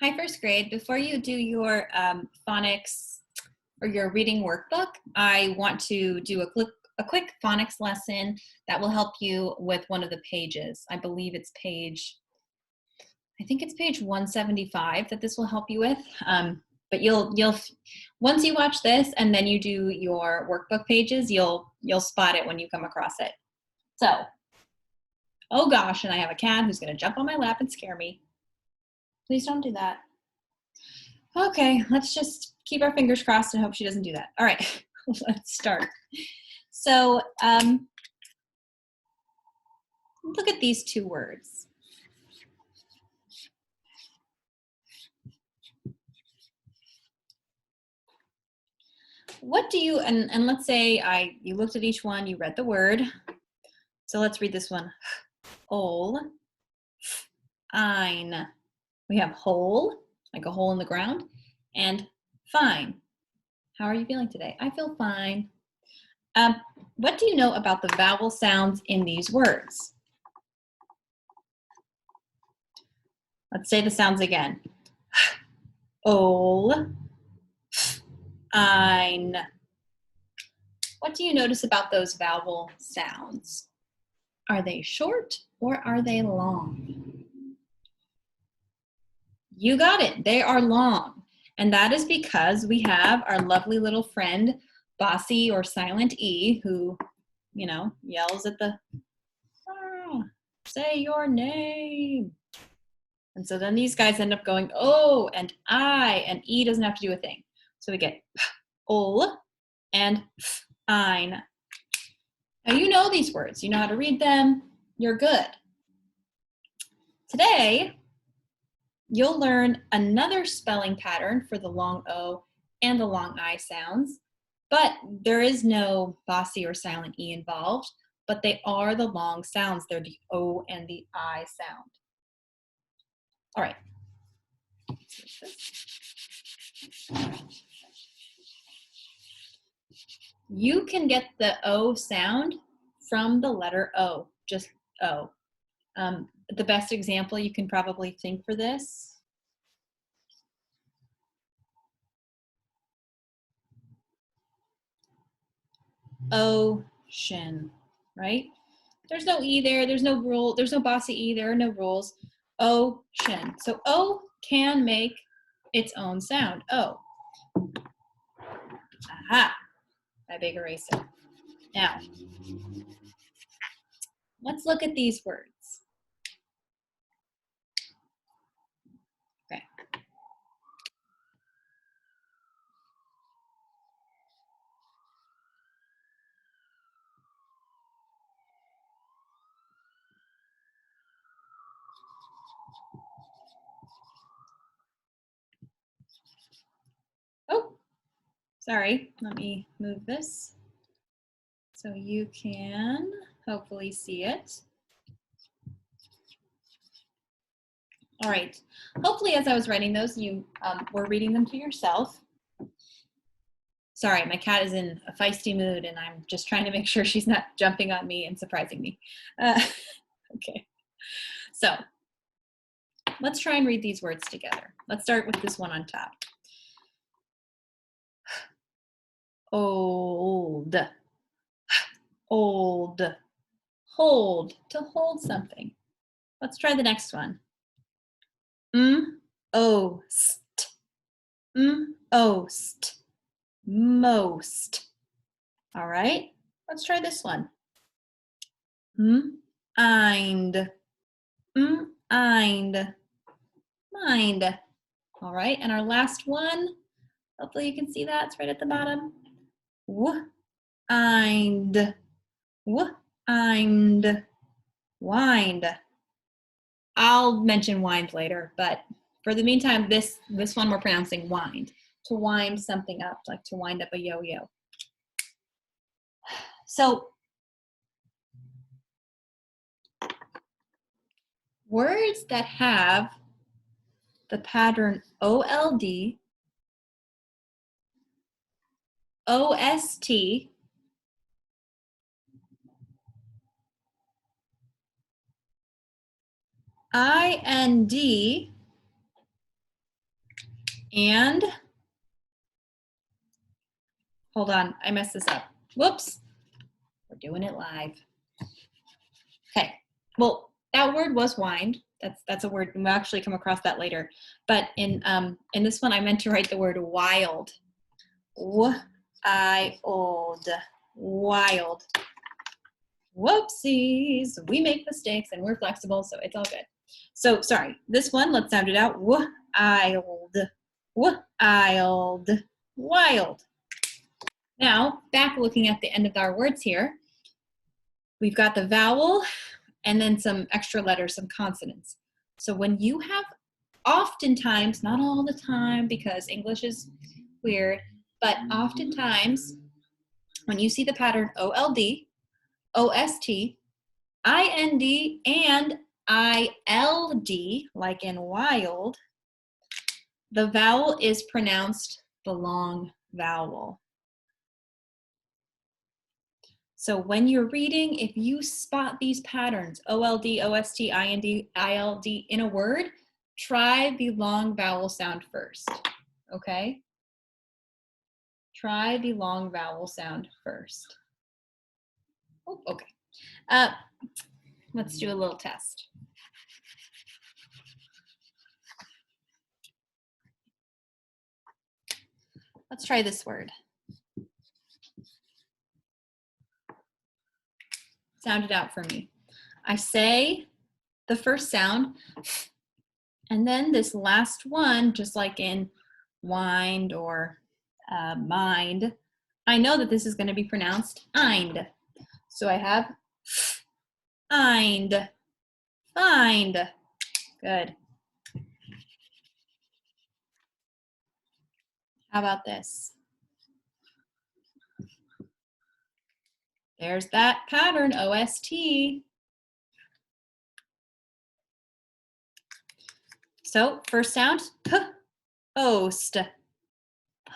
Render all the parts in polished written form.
Hi, first grade. Before you do your phonics or your reading workbook, I want to do a quick phonics lesson that will help you with one of the pages. I believe it's I think it's page 175 that this will help you with. But you'll once you watch this and then you do your workbook pages, you'll spot it when you come across it. So, oh gosh, and I have a cat who's gonna jump on my lap and scare me. Please don't do that. Okay, let's just keep our fingers crossed and hope she doesn't do that. All right, let's start. So look at these two words. What do you, and let's say you looked at each one, you read the word. So let's read this one. Hole, ein. We have hole, like a hole in the ground, and fine. How are you feeling today? I feel fine. What do you know about the vowel sounds in these words? Let's say the sounds again. Ol, ein. What do you notice about those vowel sounds? Are they short or are they long? You got it, they are long. And that is because we have our lovely little friend, bossy or silent E, who, yells at the, say your name. And so then these guys end up going, oh, and I, and E doesn't have to do a thing. So we get ol and ein. Now you know these words. You know how to read them. You're good. Today, you'll learn another spelling pattern for the long O and the long I sounds, but there is no bossy or silent E involved, but they are the long sounds. They're the O and the I sound. All right. You can get the O sound from the letter O, just O. The best example you can probably think for this. Ocean, right? There's no E there, there's no rule, there's no bossy E, there are no rules. Ocean. So O can make its own sound. O. Aha, my big eraser. Now, let's look at these words. Okay. Oh, sorry, let me move this so you can hopefully see it. All right, hopefully as I was writing those, you were reading them to yourself. Sorry, my cat is in a feisty mood and I'm just trying to make sure she's not jumping on me and surprising me. Okay, so let's try and read these words together. Let's start with this one on top. Old, old, hold, to hold something. Let's try the next one. Ost, ost, most. All right, let's try this one. Eind, eind, mind. All right, and our last one, hopefully you can see that, it's right at the bottom. Eind, eind, wind. I'll mention wind later, but for the meantime, this one we're pronouncing wind. To wind something up, like to wind up a yo-yo. So, words that have the pattern OLD, OST, IND, And, hold on, I messed this up. Whoops, we're doing it live. Okay, well, that word was wind. That's a word, we'll actually come across that later. But in this one, I meant to write the word wild. W-I-old, wild. Whoopsies, we make mistakes and we're flexible, so it's all good. So, sorry, this one, let's sound it out. Wild, wild, wild. Now, back looking at the end of our words here, we've got the vowel and then some extra letters, some consonants. So when you have, oftentimes, not all the time because English is weird, but oftentimes when you see the pattern OLD, OST, IND, and ILD, like in wild, the vowel is pronounced the long vowel. So when you're reading, if you spot these patterns, OLD, OST, IND, ILD in a word, try the long vowel sound first, okay? Try the long vowel sound first. Oh, okay. Let's do a little test. Let's try this word. Sound it out for me. I say the first sound, and then this last one, just like in wind or mind, I know that this is going to be pronounced eind. So I have eind, find. Good. How about this? There's that pattern, OST. So first sound, p, post.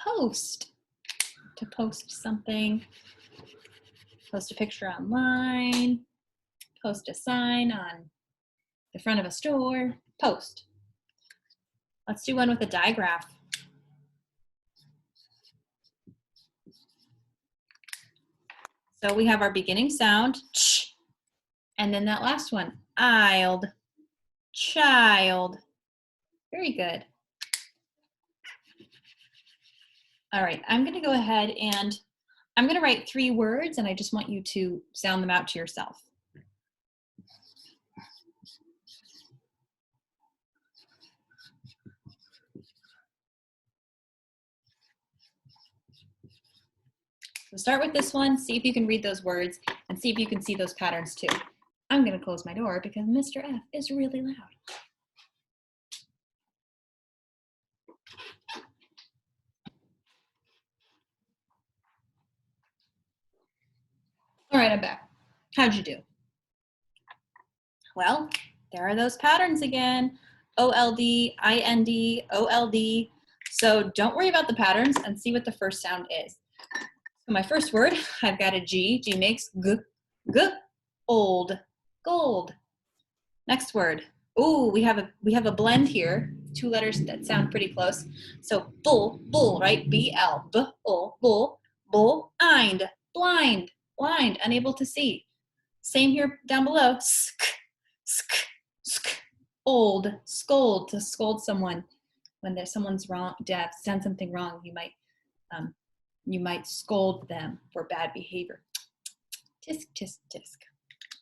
Post. To post something. Post a picture online. Post a sign on the front of a store. Post. Let's do one with a digraph. So we have our beginning sound, ch, and then that last one, ild, child. Very good. All right, I'm gonna go ahead and I'm gonna write 3 words and I just want you to sound them out to yourself. So start with this one, see if you can read those words and see if you can see those patterns too. I'm gonna close my door because Mr. F is really loud. All right, I'm back. How'd you do? Well, there are those patterns again. OLD, IND, OLD. So don't worry about the patterns and see what the first sound is. So my first word, I've got a G. G makes g, g, old, gold. Next word. Ooh, we have a blend here. 2 letters that sound pretty close. So bull, bull, right? B-L, bull, bull, bull, eind, blind, blind, unable to see. Same here down below. Sk, sk, sk, old, scold, to scold someone. When there's someone's wrong, done something wrong, you might scold them for bad behavior. Tisk, tisk, tisk.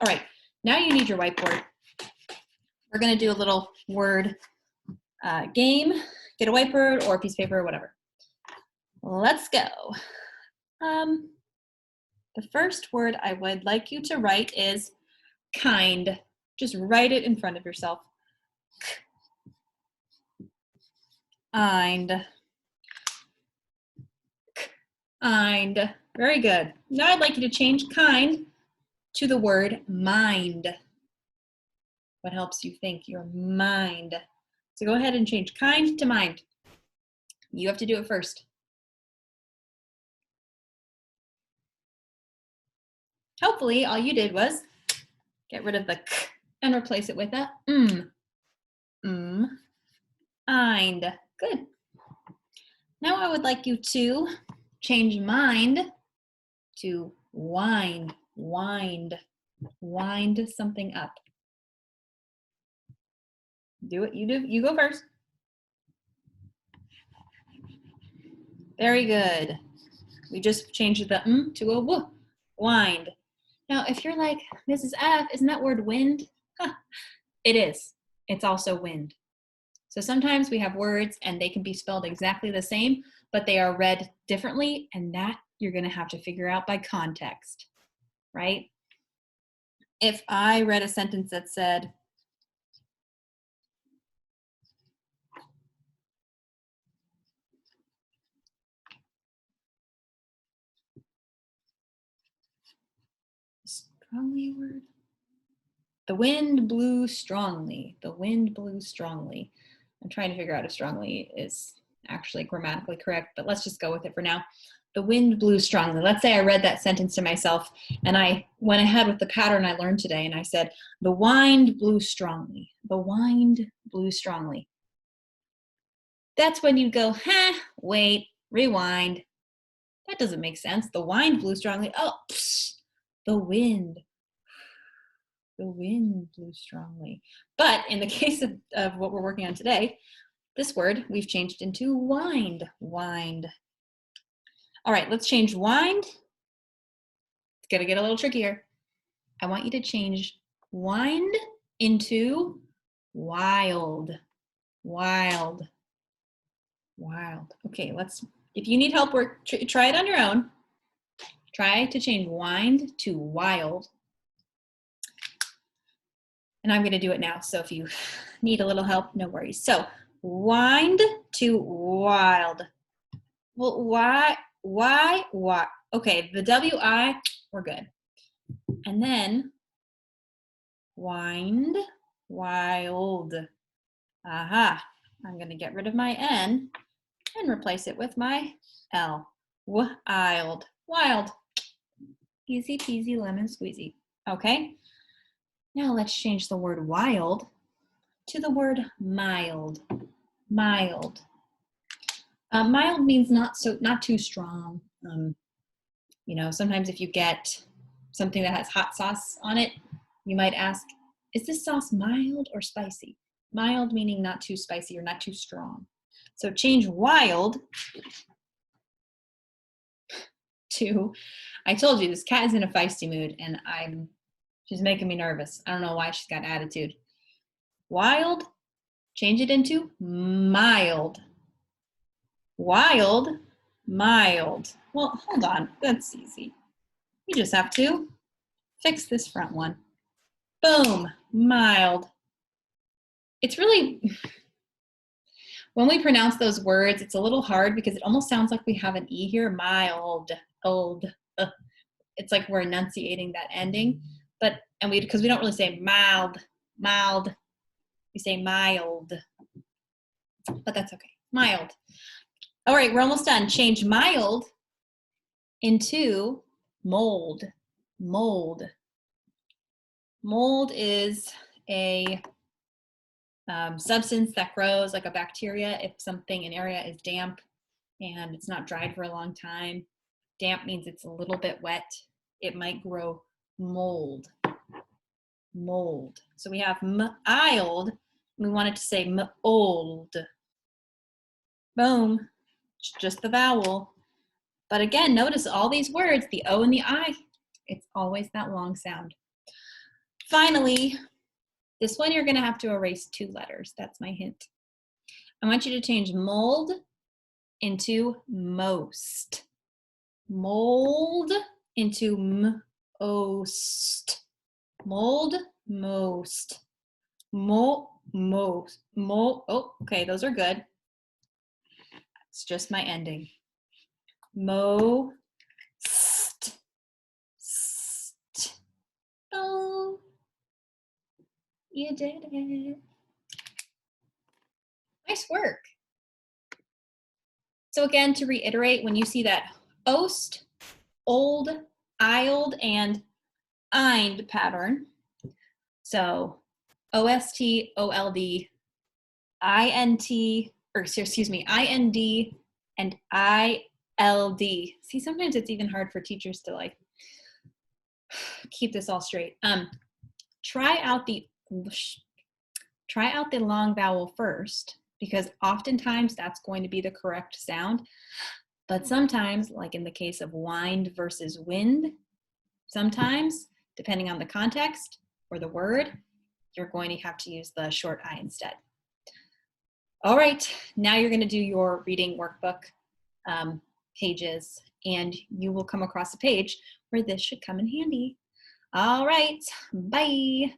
All right, now you need your whiteboard. We're gonna do a little word game. Get a whiteboard or a piece of paper or whatever. Let's go. The first word I would like you to write is kind. Just write it in front of yourself. Kind. Kind. Very good. Now I'd like you to change kind to the word mind. What helps you think? Your mind. So go ahead and change kind to mind. You have to do it first. Hopefully all you did was get rid of the k and replace it with a m. Mind. Good. Now I would like you to change mind to wind, wind, wind something up. Do it, you go first. Very good. We just changed the to a w, wind. Now, if you're like, Mrs. F, isn't that word wind? Huh. It is. It's also wind. So sometimes we have words and they can be spelled exactly the same, but they are read differently, and that you're going to have to figure out by context, right? If I read a sentence that said, strongly word, the wind blew strongly, the wind blew strongly. I'm trying to figure out if strongly is actually grammatically correct, but let's just go with it for now. The wind blew strongly. Let's say I read that sentence to myself and I went ahead with the pattern I learned today and I said, the wind blew strongly. The wind blew strongly. That's when you go, wait, rewind. That doesn't make sense. The wind blew strongly. Oh, psh, the wind. The wind blew strongly. But in the case of what we're working on today, this word we've changed into wind, wind. All right, let's change wind. It's gonna get a little trickier. I want you to change wind into wild, wild, wild. Okay, if you need help, try it on your own. Try to change wind to wild. And I'm gonna do it now, so if you need a little help, no worries. So wind to wild. Well, why? Okay, the W-I, we're good. And then wind, wild. Aha, I'm gonna get rid of my N and replace it with my L. Wild, wild. Easy peasy lemon squeezy. Okay, now let's change the word wild to the word mild, mild. Mild means not too strong. You know, sometimes if you get something that has hot sauce on it, you might ask, is this sauce mild or spicy? Mild meaning not too spicy or not too strong. So change wild to, I told you this cat is in a feisty mood and she's making me nervous. I don't know why she's got attitude. Wild, change it into mild. Wild, mild. Well, hold on, that's easy. You just have to fix this front one. Boom, mild. It's really, when we pronounce those words, it's a little hard because it almost sounds like we have an E here, mild, old. It's like we're enunciating that ending, because we don't really say mild, mild. We say mild, but that's okay, mild. All right, we're almost done. Change mild into mold, mold. Mold is a substance that grows like a bacteria if an area is damp and it's not dried for a long time. Damp means it's a little bit wet. It might grow mold, mold. So we have mild, we wanted to say old. Boom, it's just the vowel. But again, notice all these words, the O and the I, it's always that long sound. Finally, this one you're gonna have to erase 2 letters. That's my hint. I want you to change mold into most. Mold into most. Mold, most. Most. Oh, okay, those are good. It's just my ending. Most. Oh, you did it. Nice work. So again, to reiterate, when you see that ost, old, ild, and ind pattern, so OST, OLD, INT, or excuse me, IND, and I-L-D. See, sometimes it's even hard for teachers to like keep this all straight. Try out the long vowel first, because oftentimes that's going to be the correct sound. But sometimes, like in the case of wind versus wind, sometimes, depending on the context or the word, you're going to have to use the short I instead. All right, now you're going to do your reading workbook pages, and you will come across a page where this should come in handy. All right, bye.